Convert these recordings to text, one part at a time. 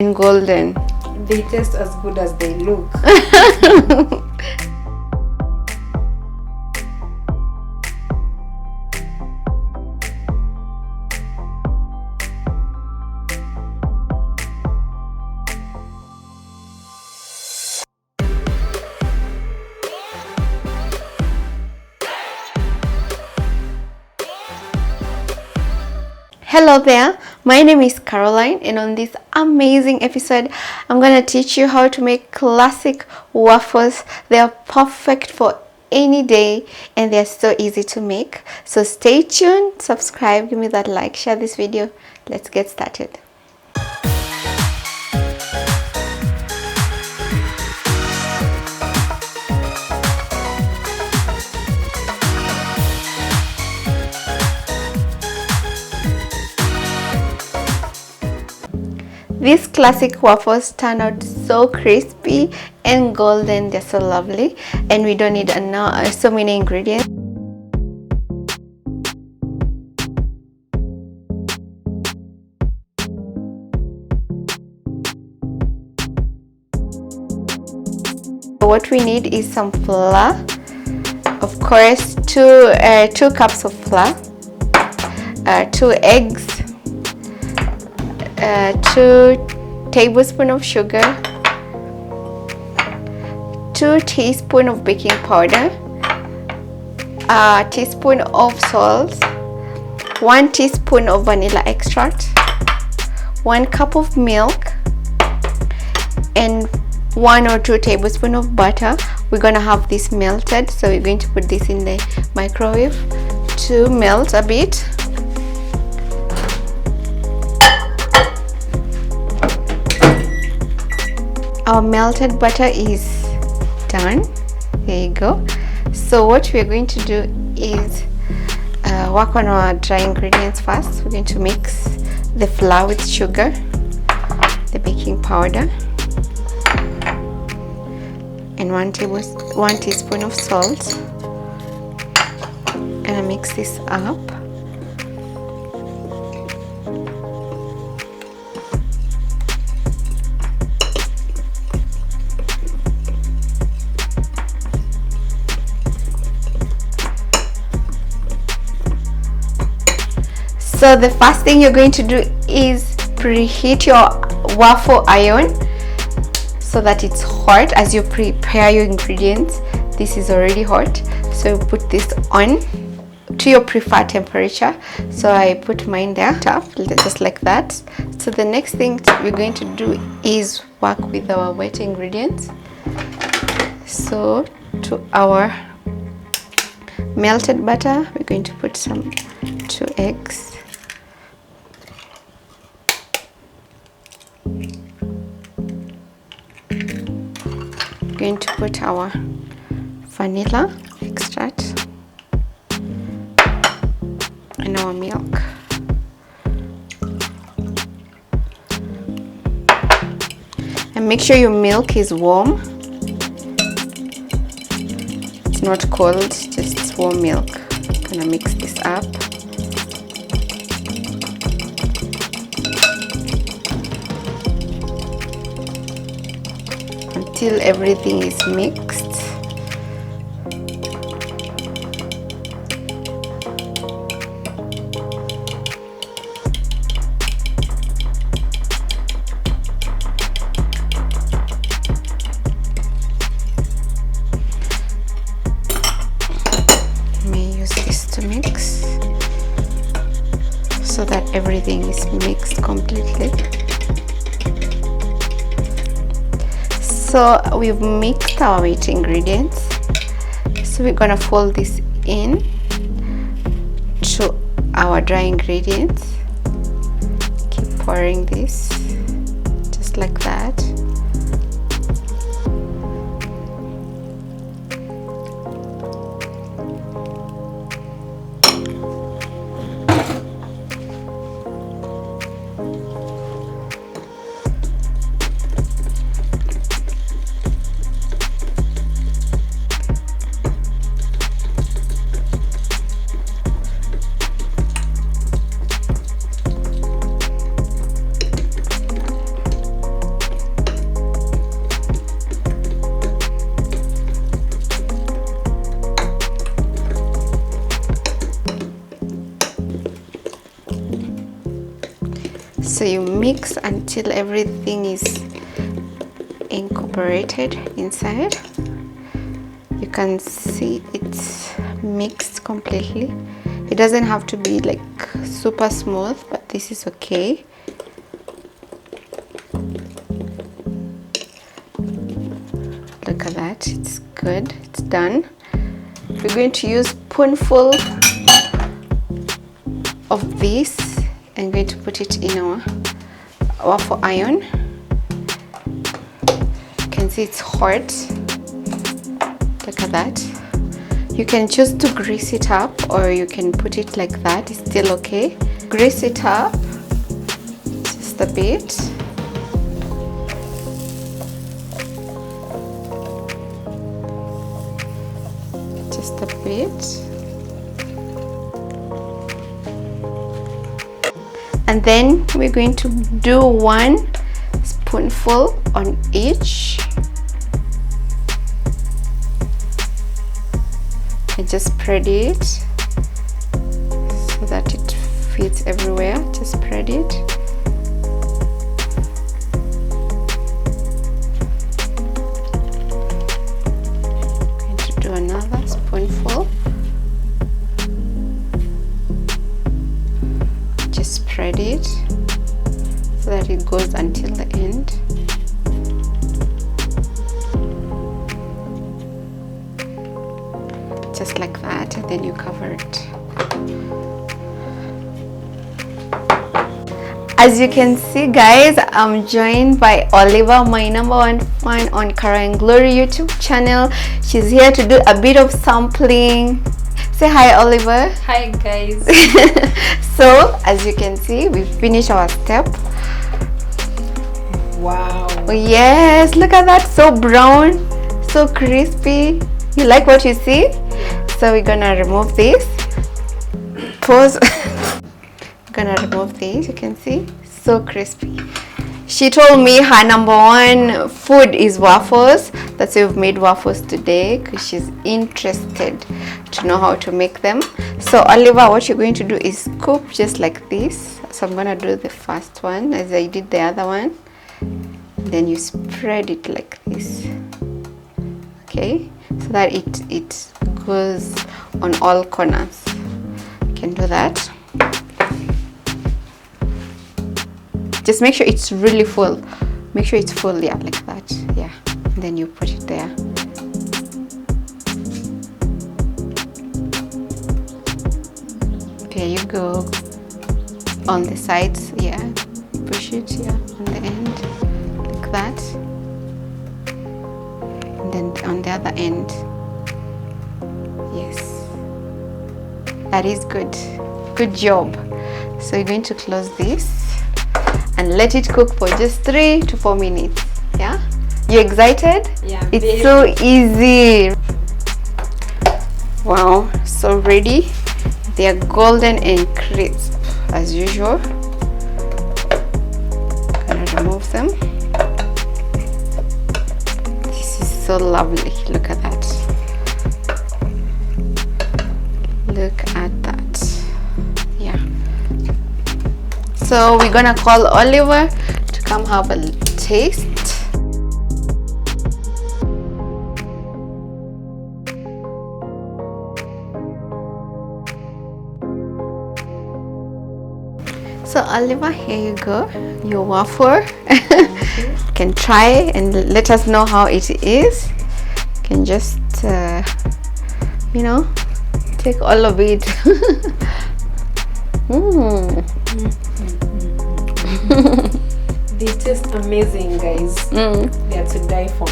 and golden. They taste as good as they look. Hello there, my name is Caroline, and on this amazing episode I'm gonna teach you how to make classic waffles. They are perfect for any day and they're so easy to make. So stay tuned, subscribe, give me that like, share this video. Let's get started. These classic waffles turn out so crispy and golden. They're so lovely, and we don't need so many ingredients. What we need is some flour, of course, two cups of flour, 2 eggs, 2 tablespoons of sugar, 2 teaspoons of baking powder, a teaspoon of salt, 1 teaspoon of vanilla extract, 1 cup of milk, and 1 or 2 tablespoons of butter. We're gonna have this melted, so we're going to put this in the microwave to melt a bit. Our melted butter is done. There you go. So what we're going to do is work on our dry ingredients first. We're going to mix the flour with sugar, the baking powder, and 1 teaspoon of salt. Gonna mix this up. So the first thing you're going to do is preheat your waffle iron so that it's hot as you prepare your ingredients. This is already hot, so put this on to your preferred temperature. So I put mine there, just like that. So the next thing we're going to do is work with our wet ingredients. So to our melted butter, we're going to put some 2 eggs. Going to put our vanilla extract and our milk. And make sure your milk is warm. It's not cold, just warm milk. Gonna mix this up. Until everything is mixed. Let me use this to mix so that everything is mixed completely. So we've mixed our wet ingredients, so we're gonna fold this in to our dry ingredients. Keep pouring this just like that. mix until everything is incorporated inside. You can see it's mixed completely. It doesn't have to be like super smooth, but this is okay. Look at that, it's good, it's done. We're going to use spoonful of this. I'm going to put it in our waffle iron. You can see it's hot. Look at that. You can choose to grease it up, or you can put it like that, it's still okay. Grease it up just a bit. Just a bit. And then we're going to do 1 spoonful on each. And just spread it so that it fits everywhere. Just spread it. I'm going to do another spoonful. Just spread it so that it goes until the end. Just like that, and then you cover it. As you can see, guys, I'm joined by Oliver, my #1 fan on Cara and Glory YouTube channel. She's here to do a bit of sampling. Say hi, Oliver. Hi guys. So as you can see, we finished our step. Wow. Oh, yes, look at that, so brown, so crispy. You like what you see? So we're gonna remove this. Pause. We're gonna remove this. You can see, so crispy. She told me her #1 food is waffles. That's why we've made waffles today, because she's interested to know how to make them. So Oliver, what you're going to do is scoop just like this. So I'm gonna do the first one as I did the other one. Then you spread it like this, okay, so that it goes on all corners. You can do that. Just make sure it's really full. Make sure it's full, yeah, like that, yeah. And then you put it there. There you go. On the sides, yeah. Push it, yeah, on the end, like that. And then on the other end. Yes. That is good. Good job. So you're going to close this and let it cook for just 3 to 4 minutes. Yeah? You excited? Yeah. It's so easy. Wow, so ready. They are golden and crisp as usual. Gonna remove them. This is so lovely. Look at that. Look at that. Yeah. So we're gonna call Oliver to come have a taste. So Oliver, here you go, your waffle. You can try and let us know how it is. You can just, you know, take all of it. They taste amazing, guys. They are to die for.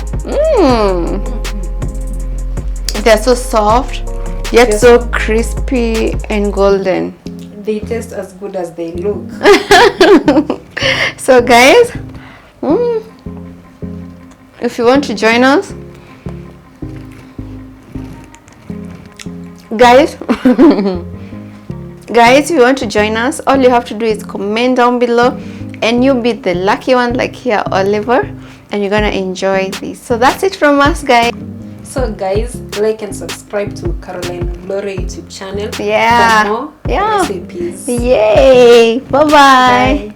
They're so soft, yet so crispy and golden. They taste as good as they look. So guys, if you want to join us, guys, if you want to join us, all you have to do is comment down below and you'll be the lucky one like here, Oliver, and you're gonna enjoy this. So that's it from us, guys. So guys, like and subscribe to Caroline Glory YouTube channel Yeah. for more Yeah. recipes. Yay. Bye-bye. Bye.